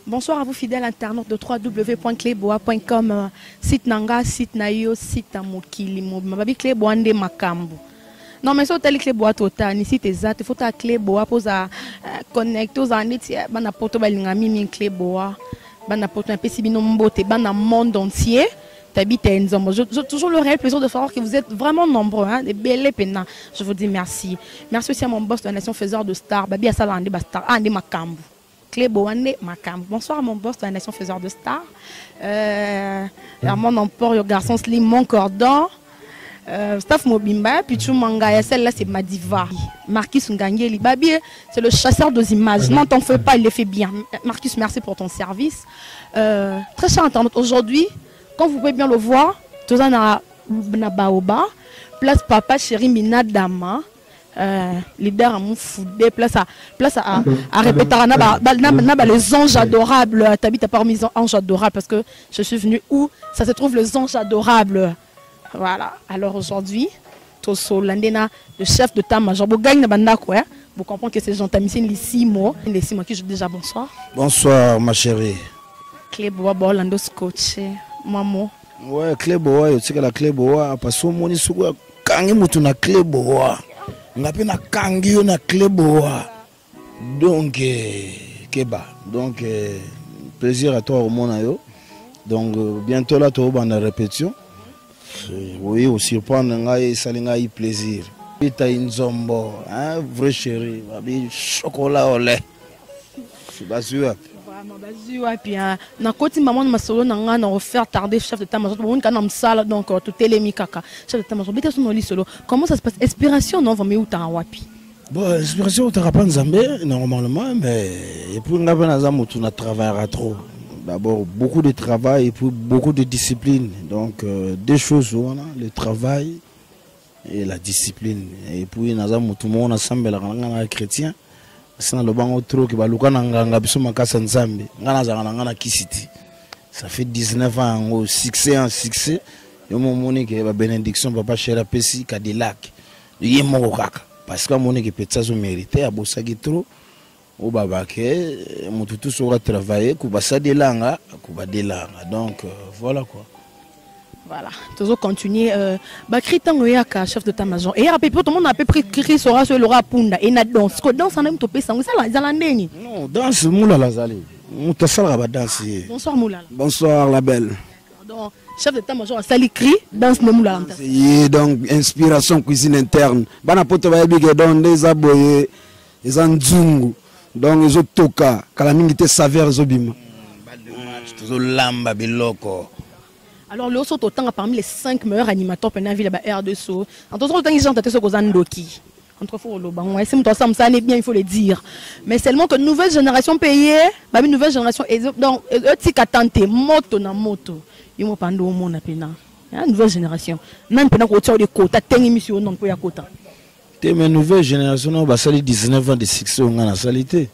Bonsoir à vous fidèles internautes de www.cleboa.com. Site Nanga, site Nayo, site Amokili, Mababi Cleboa nde Makambu. Non mais sur tel Cleboa total, ni site exact, il faut à Cleboa pour connecter aux années, bana poto balingami min Cleboa, bana poto un peu si binombote, bana monde entier. J'ai toujours le réel plaisir de savoir que vous êtes vraiment nombreux, hein, des belles pénins. Je vous dis merci. Merci aussi à mon boss de la nation faiseur de stars, Babi Assala Ande Bastar, Ande Makambu. Cleboa Ande Makambu. Bonsoir à mon boss de la nation faiseur de stars. À mon emport, le garçon Slim, mon cordon. Staff Mobimba, Pichou Mangaya, celle-là c'est Madiva. Marquis Ngangeli, Babi, c'est le chasseur de images. Non, t'en fais pas, il le fait bien. Marquis, merci pour ton service. Très cher internaute, aujourd'hui, quand vous pouvez bien le voir, tout ça na Baoba, place Papa Chéri Minadama, leader à mon foudé, place à répéter les anges adorables. T'habites à parmi les anges adorables parce que je suis venu où ça se trouve les anges adorables. Voilà. Alors aujourd'hui, Toso Landena, le chef de Tamajor, vous comprenez que c'est Jean-Tamissin Lissimo, qui joue déjà bonsoir. Bonsoir ma chérie. Cleboa Bolando Scotch. Maman. Ouais, Cleboa, tu sais que la Cleboa, parce que mon issue, quand il y a na Cleboa, on a na kangi na Cleboa. Donc, Keba. Donc, plaisir à toi au monde. Donc, bientôt là, tu vas en répétition. Oui, aussi, surprendre, ça a eu plaisir. Tu as une zombo, hein, vrai chéri, chocolat au lait. Je suis pas sûr. Na koti maman masolo nanga na offert tarder chef de Tamajor bon kana msala donc tout telemi kaka chef de Tamajor beta sonoli solo comment ça se passe inspiration non vraiment uta wapi bon inspiration uta pas Nzambe normalement mais et puis on a travaillera trop d'abord beaucoup de travail et puis beaucoup de discipline donc deux choses on a le travail et la discipline et puis nazamu tout le monde ensemble la chrétien. Ça fait 19 ans au succès en succès. Yo mon que la bénédiction papa chéri Pessi Cadillac. Parce que mon que peut ça mérité à bossa trop au baba que mon tout sera travailler kuba ça de langa kuba de langa. Donc voilà quoi. Voilà, toujours continuer. Bakri Tangoyaka, chef de Tamajor. Et après, tout le monde a à peu près crié sera sur le rapunda et na danse. Que danse en même topé ça, ça la ndeni. Non, danse moula la zali. Moutasala va danser. Bonsoir moula. Bonsoir la belle. Donc, chef de Tamajor a sali cri, danse ne moula. Donc inspiration cuisine interne. Bana poto ba bige don des aboye, les anzungu. Donc les toka, kala mingi te saveur zobima. Toujours lamba biloko. Alors, le Soto Tanga parmi les 5 meilleurs animateurs pendant la ville de R2SO. En tout cas, ils ont été sur Zandoki. Entre fois, ça n'est bien, il faut le dire. Mais seulement que nouvelle génération payée, une nouvelle génération, donc, tante, moto na moto. Ils m'ont pas au monde à nouvelle génération. Même pendant qu'on tire des quotas, t'es émission non pour y quota. Mais nouvelle génération, on va salir 19 ans de succès, on a salité.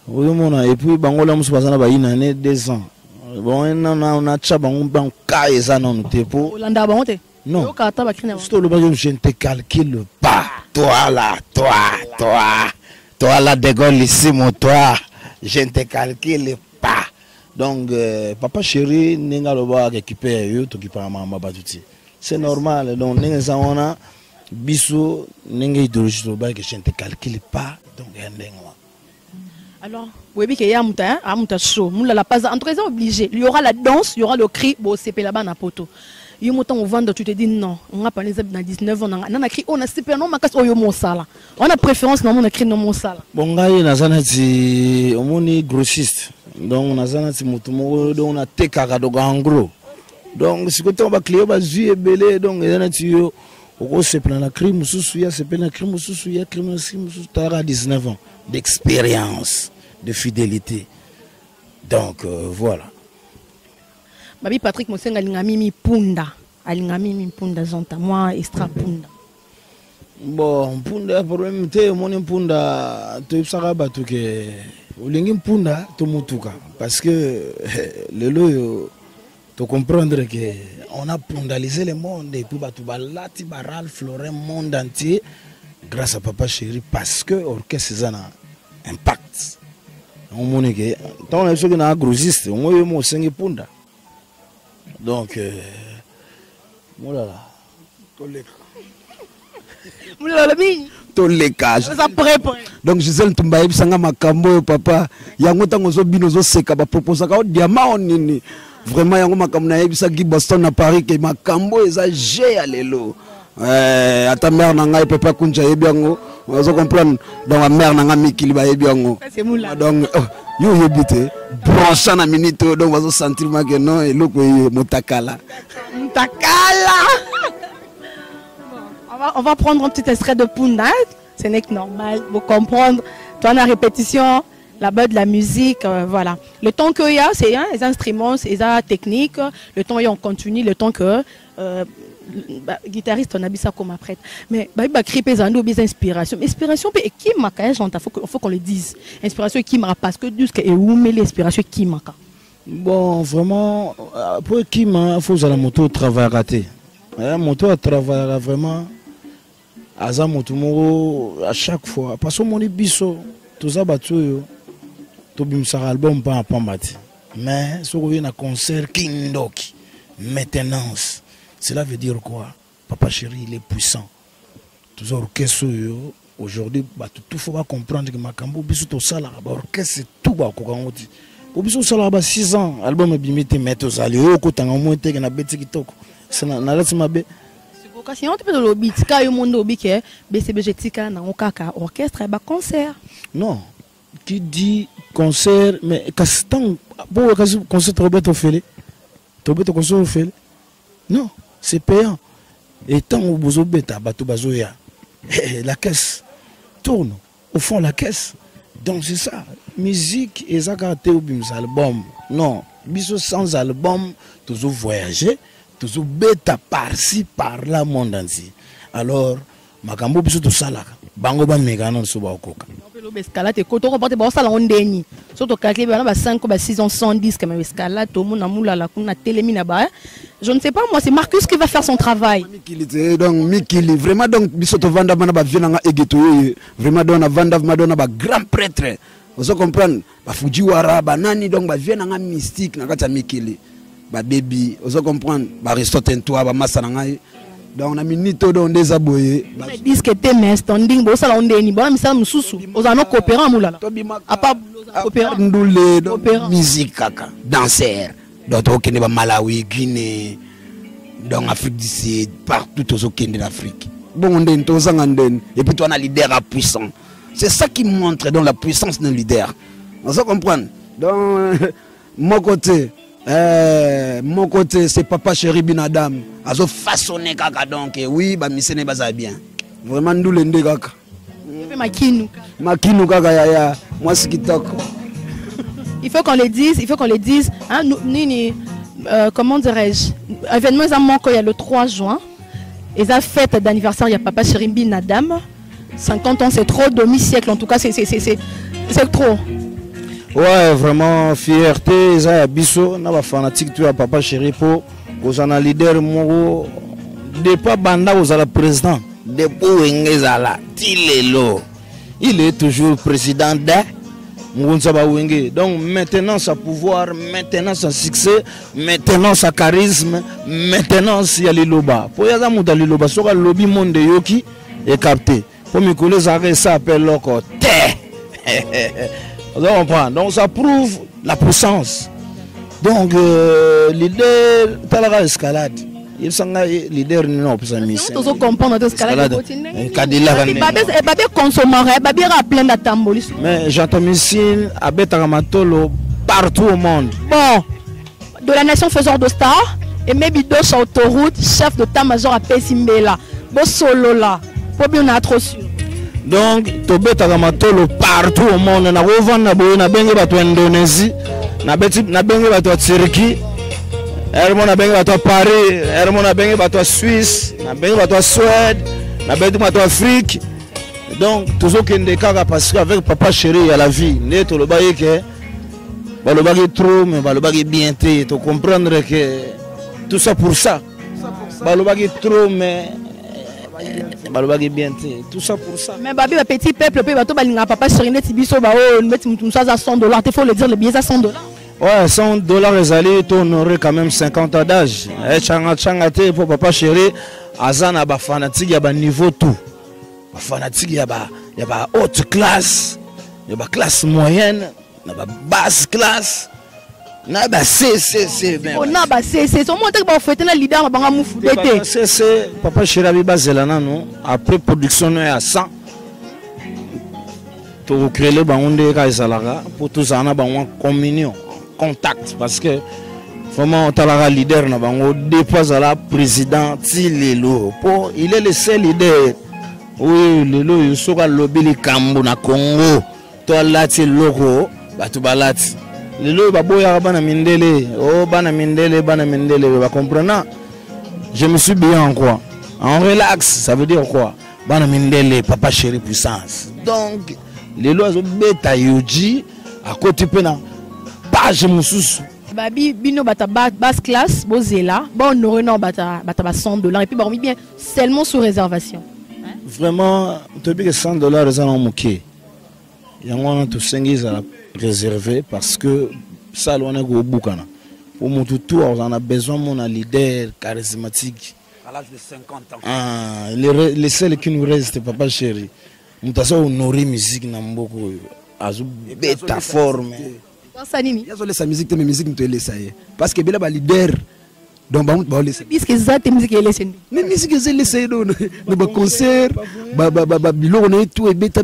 Et puis, Bangola, on se passe dans une année, 2 ans. Bon, on a tchaba on caille ça non te pour non je ne te calcule pas toi là de gaulle ici mon toi je ne te calcule pas donc papa chéri ninga loba récupérer yo to qui pas maman batuti c'est normal donc ninga ça on a biso ninga idéologie loba que je ne te calcule pas donc ndengwa. Alors, oui, il y a un show. En tout cas, obligé. Il y aura la danse, il y aura le cri. Bon, c'est pas là-bas, na poto. Il y a un temps où tu te dis non. On a pas les habits dans 19 ans. On a crié, on a super non, on a préférence, non, on a crié non, mon sala. Bon, gars, il y a un grossiste. Donc, on a un donc on a tekaka en gros. Donc, si on va crier, on va jouer belé. Donc, il y a un c'est plein la crime, c'est plein la crime, tu as 19 ans d'expérience, de fidélité. Donc voilà. Babi Patrick Mosenga alingami punda, jonta moi extra punda. Bon, punda problème te mon punda to saka batu ke olingi punda to mutuka parce que le lo to comprendre que on a pondalisé le monde et puis Batubalati Baral Florin monde entier grâce à Papa Chéri parce que l'orchestre a un impact. on monique tant on est sûr que na grossiste on est mo 5 punda donc voilà donc Gisèle Tumba ebisanga makambo papa yango tango zo bino zo seka ba proposer ka diamant nini vraiment yango makambo na ebisa gi Boston à Paris ke makambo eza G ya lelo ata mère na ngai papa kunja yebi yango ozo comprendre donc la mère na nga mikili ba yebi yango donc yo yebite brancha na minute donc vazo sentir ma que non eloko motakala On va prendre un petit extrait de Punda. Ce n'est que normal, vous comprendre. Toi, la répétition, là-bas de la musique, voilà. Le temps qu'il y a, c'est les instruments, c'est la technique. Le temps, on continue. Le temps que guitariste, on a vu ça comme après. Mais il va créer des inspirations. Inspiration, et qui m'a il faut qu'on le dise. Inspiration, qui m'a parce que et où met l'inspiration qui m'a. Bon, vraiment, pour qui m'a, il faut que la moto travaille raté. La moto travaille vraiment. Aza motumoro à chaque fois parce que mon biso toza batu to bimsa album pas pambati mais ce revient à concert kindoki maintenance cela veut dire quoi papa chéri il est puissant tous orchestre aujourd'hui tout faut pas comprendre que makambo biso to sala ba orchestre tout ba ko ngoti pour biso sala ba 6 ans album bimite mettre aux alliés ko tanga mo te na beti kitoko c'est na lati mabe. Sinon, tu peux le lobby, tu as un monde lobby qui est BCBG, Tika, Naokaka, orchestre, et concert. Non, qui dit concert, mais quand pour concert, Roberto Fele, Roberto concert Fele, non, c'est payant. Et tant que vous avez bêta, bateau bazoya, la caisse tourne, au fond la caisse. Donc c'est ça, musique et ça quand tu as album, non, biso sans album, toujours voyager. Toujours bêta par-ci, par-là, monde entier. Alors, makambo biso tout ça là. Bango ba mégano so ba okoka. Escalade et koto reporter ba sala ondeni. Surtout calculer ba 5 ba 6 ans 110 quand même escalade tout monde amula la kuna télémina ba. Je ne sais pas moi, c'est Marcus qui va faire son travail. Donc Mikili vraiment donc biso to vanda bana ba viena nga egeto vraiment donc na vanda madonna ba grand prêtre. Vous comprenez ba Fujiwara ba nani donc ba viena nga mystique na kata Mikili. Ba baby, vous comprenez, ba Aristote toi ba massa ngai. Donc na minito do ndeza boye. Ba disque te mais standing bo sala ondeni, ba misala mususu. Ozano coopérant mulala. A pas coopérant ndule do musique kaka, danseur. Donc okende ba Malawi, Guinée, donc Afrique du Sud, partout aux okende d'Afrique. Bon ndeni to zanga ndeni et puis toi na leader à puissant. C'est ça qui montre donc la puissance d'un leader. Vous comprenez? Donc mon côté c'est papa chéri Binadam azo façonné kaka donc oui ba misene baza bien vraiment ndule ndé kaka makinu kaka ya moi c'est kitoko. Il faut qu'on le dise hein, nini comment dirais-je événement ça manque il y a le 3 juin et ça fête d'anniversaire il y a papa chéri Binadam 50 ans c'est trop demi-siècle en tout cas c'est trop. Ouais, vraiment fierté, ça biso na ba fanatique tu papa chéri pour aux ana leader moko de pas banda aux ala président de Wengezala Tilelo. Il est toujours président de Ngunza ba Wenge. Donc maintenant sa pouvoir, maintenant sa succès, maintenant sa charisme, maintenant il y a liloba. Pour ya muta liloba so ka lobby monde yoki est capté. Pour me coller ça appelle loko te. Donc ça prouve la puissance. Donc leader talara escalade. Il s'en a leader non pour sa mission. Tous comprendre escalade. Babé consommerait, babé plein d'atamboli. Mais j'entends missile à Betaramatolo partout au monde. Bon, de la nation faiseur de stars et maybe deux sur autoroute, chef de tamajor à Pesimbela. Bon solo là, pour bien être sûr. Donc, Tobeta Ramatolo partout au monde. Na Rovan, na Boye, na Bengue bato Indonésie, na Bengue bato Turquie, Hermon na Bengue bato Paris, Hermon na Bengue bato Suisse, na Bengue bato Suède, na Bengue bato Afrique. Donc, toujours qu'il y a parce qu'avec papa chéri, il y a la vie. Né, tu le bailles que, bah le baguette trop, mais bah le baguette bien té. Tu comprendre que tout ça pour ça. Bah le baguette trop, mais balobaki bien tout ça pour ça. Mais babi ba petit peuple pe bato balinga papa Chéri net biso ba o met mutusa za $100, il faut le dire, le billet à $100. Ouais, $100 les allés honorer quand même 50 ans d'âge. Et changate pour papa Chéri, azana ba fanatique ya ba niveau tout. Ba fanatique ya ba haute classe, ya ba classe moyenne, na ba basse classe. Na ba C ben. On a ba c'est son monte ba fêter na leader ba nga mufu d'été. C'est papa Chéri abi bazelana non après production à 100. To créer le bangonde ka isalara pour tous ana ba communion. Contact parce que vraiment on leader na bango dépasse la président Tilelo pour il est le seul leader oui lelo yosoka lobeli kambo na Congo to lati loko batu balati lelo baboya bana mindele oh bana mindele ba comprendre je me suis bien en quoi en relax ça veut dire quoi bana mindele papa Chéri puissance donc lelo azo beta yoji à côté pena page mususu babi bino bata basse classe bozela bon honorer non bata $100 et puis ba remis bien seulement sous réservation vraiment to bi que $100 ça non moké yango on to sengi à réserver parce que ça on est go bukana pour mon tout on a besoin mon leader charismatique à l'âge de 50 ans les seuls qui nous restent papa Chéri mutaso honorer musique na mboko azu beta forme. Il y a la musique, mais musique ne laisse parce que bela leader donc ba laisser. Puisque ça tes musique est laissée. Mais musique est laissée non ba concert ba bilo on est tout et beta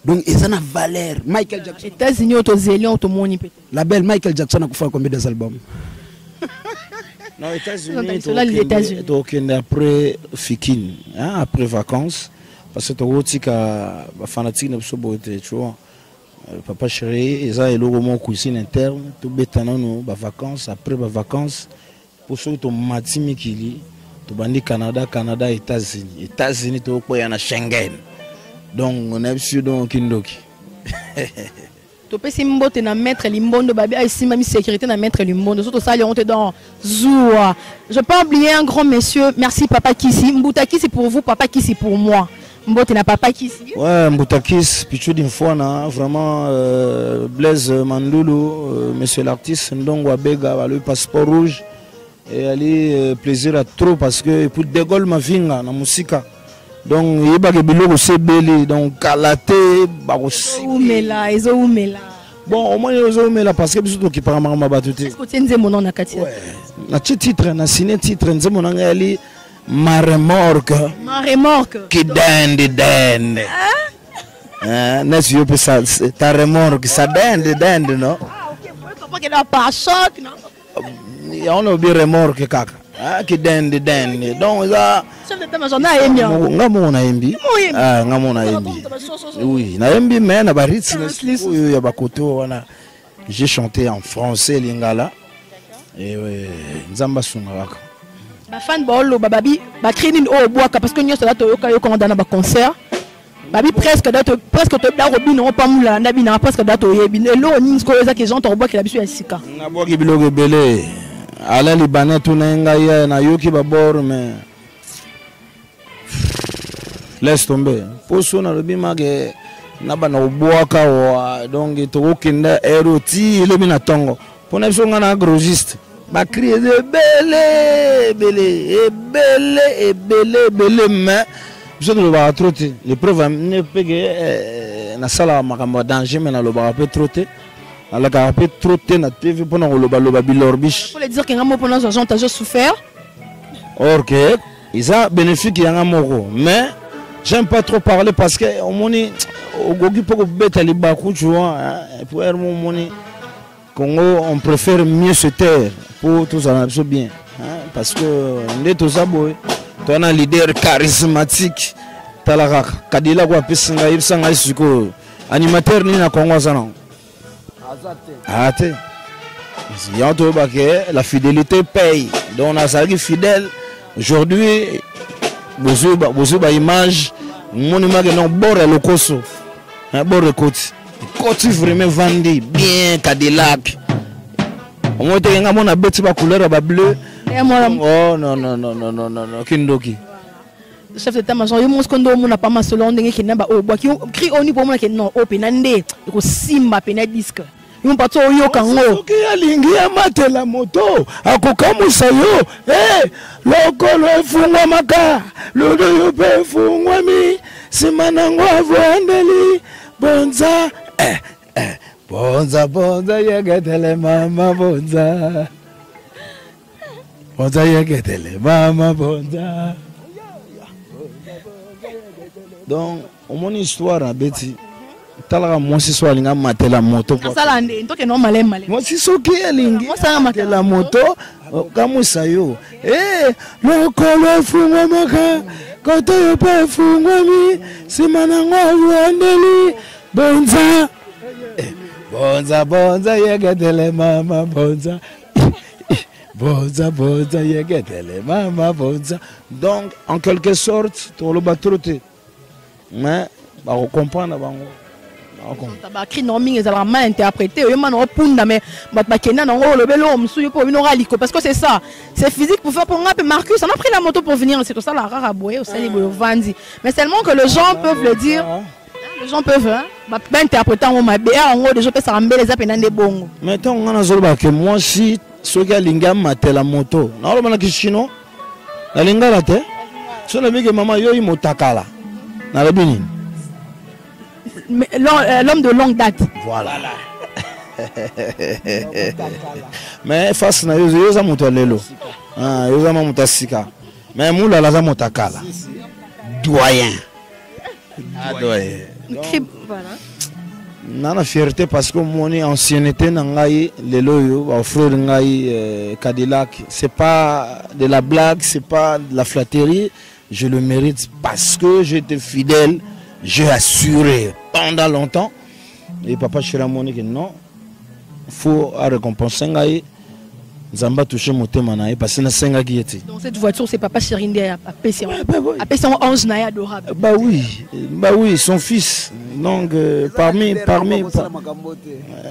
donc et ça na valeur. Michael Jackson. États-Unis auto zélion auto moni peut-être. La belle Michael Jackson a fait combien d'albums? Non, États-Unis donc après Fikin hein après vacances parce que totika ba fanatique na sobote tu vois. Papa Chéri, ils ont une cuisine interne, tout bétanon nos vacances, après les vacances, pour ceux qui ont matimi kili, tout bandi Canada, États-Unis, tout quoi y en a Schengen. Donc on est sûr donc Kindoki. Tu peux si m'bote na mettre l'imbondo babi a ici même sécurité na mettre l'imbondo surtout ça on te dans Zoua. Je peux oublier un grand monsieur, merci papa Kissi, Mboutaki c'est pour vous, papa Kissi pour moi. Mbote na papa Kissi. Ouais, Mboutakis, pichu d'une fois na vraiment Blaise Mandoulou, monsieur l'artiste Ndongo Abega, le passeport rouge et aller plaisir à trop parce que pour De Gaulle ma vinga na musika. Donc il ba ke biloko se belé donc kalaté ba aussi. Oumela, ezo oumela. Bon, au moins ezo oumela parce que biso to ki para mama batuté. Est-ce que tu nze mon nom na katia? Ouais. Na titre na ciné titre nze mon nga ali ma remorque. Qui dende. Hein? N'est-ce que ça ta remorque ça dende non? Ah OK, faut pas que la pas choc non. On a bien remorque kaka. Ah qui dende. Donc ça chef d'état-major na yembi. Ngamo na yembi. Ah ngamo na yembi. Oui, na yembi mais na baritsi oyo ya bakoto wana. J'ai chanté en français lingala. Et nzamba sungaka. Ba fan bolo babi ba créer o boaka parce que nyo sala to yoka yo kondana ba concert babi presque to da robino pa mula na bina presque da to yebi lo ni sko eza ke gens to boaka la biso ya sika na boaki bilogo belé ala libanais to na ngai na yoki ba bor mais laisse tomber poso na lobi mage na bana boaka wa donc to okenda eroti le bina tongo pona biso ngana agrogiste ba crier de belé mais je ne le pas trotter les preuves ne pegue na sala makamba danger mais na lo ba peut trotter ala ka peut trotter na TV pour na lo ba bilorbish faut le dire que ngamo pendant ce temps j'ai souffert or que ils a bénéfique ya ngamoko mais j'aime pas trop parler parce que au moni au gogi poko beta li ba ku tu vois pour mon moni Congo, on préfère mieux se taire pour tout ça bien. Hein, parce que on est tous aboués. Tu as un leader charismatique. Tu as la Kadila Guapisinga, Ibsanga Isuko. Animateur ni na Congo ça non. Azate. La fidélité paye. Donc on a ça qui fidèle. Aujourd'hui, vous avez image. Mon image non bord le coso. Un bord de côte. Côte vraiment vendu bien Cadillac. On m'a dit que mon abeti ba couleur ba bleu. Oh non Kindoki. chef d'état-major, il n'a pas mal selon des qui n'a pas au bois qui crie au niveau que non, au penandé, au simba penadisque. Ils ont pas tout au kango. Qui a lingi à mater la moto, à Kokamusayo, le fungwa maka, le doyope fungwa mi, simanangwa voandeli, bonza, bonza, bonza, yagatele mama bonza. Bonza yagatele mama bonza. Donc, au mon histoire à Betty, talaka moi si soit linga mater la moto. Ça l'année, donc non malin malin. Moi si so qui est lingi, moi ça mater la moto, comme ça yo. Le colo funga maka, quand tu peux funga mi, si manangwa luandeli, bonza, bonza bonza yegatele mama bonza. Bonza, bonza, yegatele mama bonza. Donc, en quelque sorte, tu le battroté. Mais, on comprend d'abord. T'as écrit norming et ça va mal interprété. Il y a un punda mais bakena non le belo monsieur pour une oralico parce que c'est ça. C'est physique pour faire pour un peu Marcus. On a pris la moto pour venir. C'est tout ça la rare à boyer au Sali Vandi. Mais seulement que les gens peuvent le dire. Les gens peuvent pas interpréter en mot en gros des gens peuvent s'arranger les appels des bons. Maintenant on a zolba que moi si ceux qui linga mater la moto. Na olo bana kishino. La linga la te. So na bige mama yo imotakala. Na la bini. L'homme de longue date. Voilà. Mais face na yo za moto lelo. Ah, yo za moto sika. Mais moula la za motakala. Doyen. Ah doyen. Voilà. Nana fierté parce que mon ancienneté nangai lelo yo offrir ngai Cadillac, c'est pas de la blague, c'est pas de la flatterie, je le mérite parce que j'étais fidèle, j'ai assuré pendant longtemps et papa Chiramoni que non, faut récompenser ngai Zamba touché motema na parce que na senga qui était. Dans cette voiture c'est papa Chirinde à Pession. À Pession ange na adorable. Bah oui, son fils. Donc parmi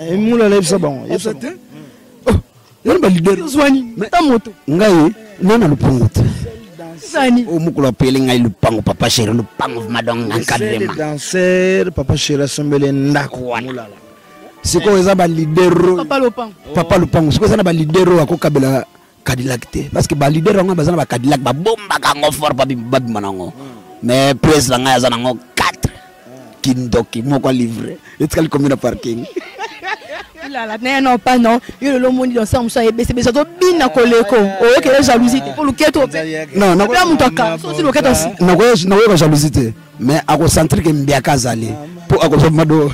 et moula lève ça bon. Yon ba leader Zwani ta moto. Ngai nana lupango. Sani. O mukula pele ngai lupango papa Chéri lupango madong encadrement. Danser papa Chéri sombele ndako moula. Siko eza ba leader papa lupango siko eza na ba leader akokabela Cadillac te parce que ba leader ngo bazana ba Cadillac ba bomba kango fort ba manango mais president nga eza nango 4 kindoki moko livré etkali combien de parking la non pas non yo le monde dans ça on soit baissé ça to bina koleko o que jalousie pour le keto non na pas mutaka so si le keto aussi na ko jalousie mais ako centrique mbiaka zali pour ako so mado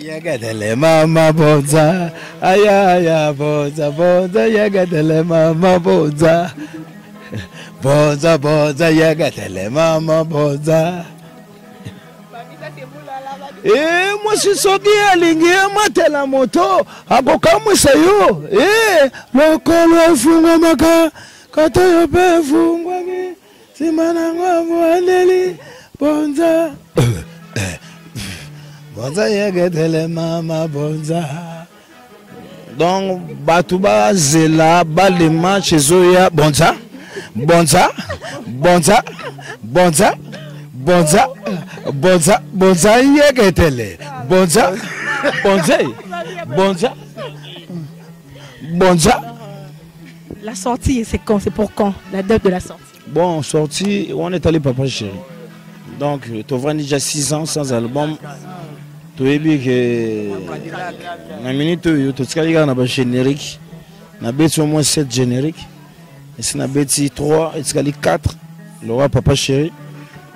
yagatele mama bonza aya bonza bonza yagatele mama bonza bonza bonza yagatele mama bonza. Moi si soki alingi mater la moto akokamwisa yo lokolo funga maka kata yo pe fungwa mi simanangwa voandeli bonza bonza yegetele mama bonza. Donc batuba zela balema chezoya bonza bonza bonza bonza bonza bonza bonza yegetele bonza bonza bonza bonza. La sortie c'est quand, c'est pour quand la date de la sortie? Bon sortie on est allé papa Chéri. Donc tu as déjà 6 ans sans album. Tu as vu que la minute tu as un générique. Tu as au moins 7 génériques. Et si tu as 3, tu as 4. Le roi papa Chéri.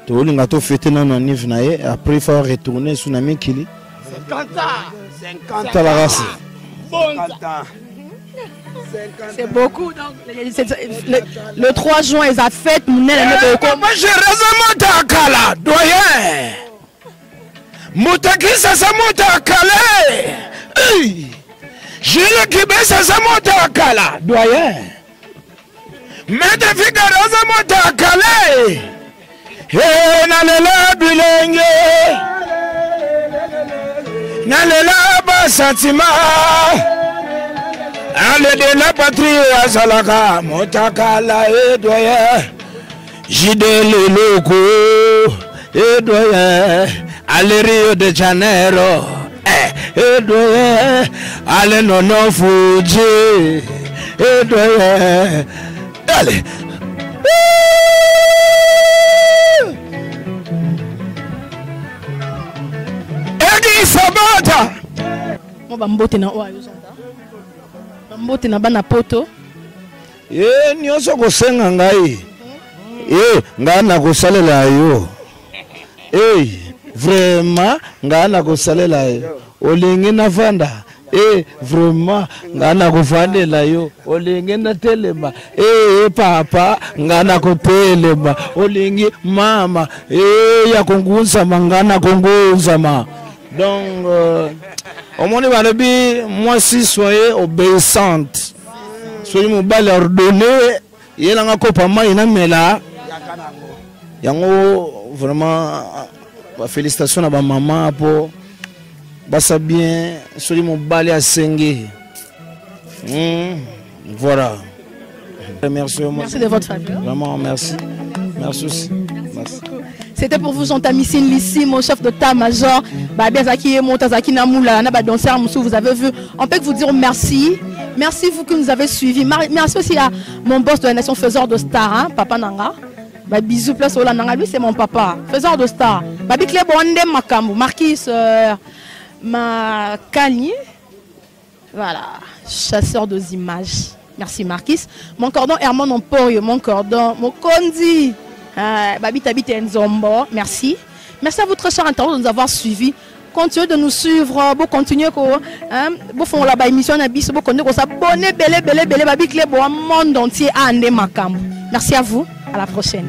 Tu as fêté dans un niveau. Après il faut retourner sur la Kili. 50 ans. 50 ans la race. 50 ans. C'est beaucoup. Donc, le 3 juin, ils ont fait moi j'ai raison Motakala, doyen. Moutaki ça Motakala. J'ai le Québec ça Motakala, doyen. Mais de Figaro ça Motakala. Et nalela bilenge. Nalela bas sentiment. Allez de la patrie à Salaka, Motakala et doyen. Jidele loko edoye ale Rio de Janeiro edoye ale nono Fuji edoye ale Edi Sabata mo bambote na oyo zonda bambote na bana poto nyonso kosenga ngai nga na kosalela yo vraiment nga na kosalela yo olingi na vanda vraiment nga na kuvandela yo olingi na telema papa nga na kotelema olingi mama ya kongunzama nga na kongunzama donc omoni balobi moi si soyez obéissante soyez mobali ordonné yelanga kopa mai na mela yango vraiment félicitations à ma maman pour basa bien soyez mobali asengé voilà merci de votre faveur vraiment merci aussi merci. C'était pour vous, son Tamissine Lissimo, chef d'état-major. Vous avez vu. On peut vous dire merci. Merci vous qui nous avez suivis. Merci aussi à mon boss de la nation, faiseur de star, hein, Papa Nanga. Bisous, place au Nanga. Lui, c'est mon papa, faiseur de star. Babi Klebonde Makambo, Marquis Makani. Voilà, chasseur de images. Merci, Marquis. Mon cordon Herman Emporio, mon cordon, mon Kondi. Babi Tabit Nzombo, merci. Merci à vous très chers internautes de nous avoir suivis. Continuez de nous suivre, vous continuez vous font la émission vous continuez à s'abonner, belé, babi Klebo, monde entier à Ande Makam. Merci à vous, à la prochaine.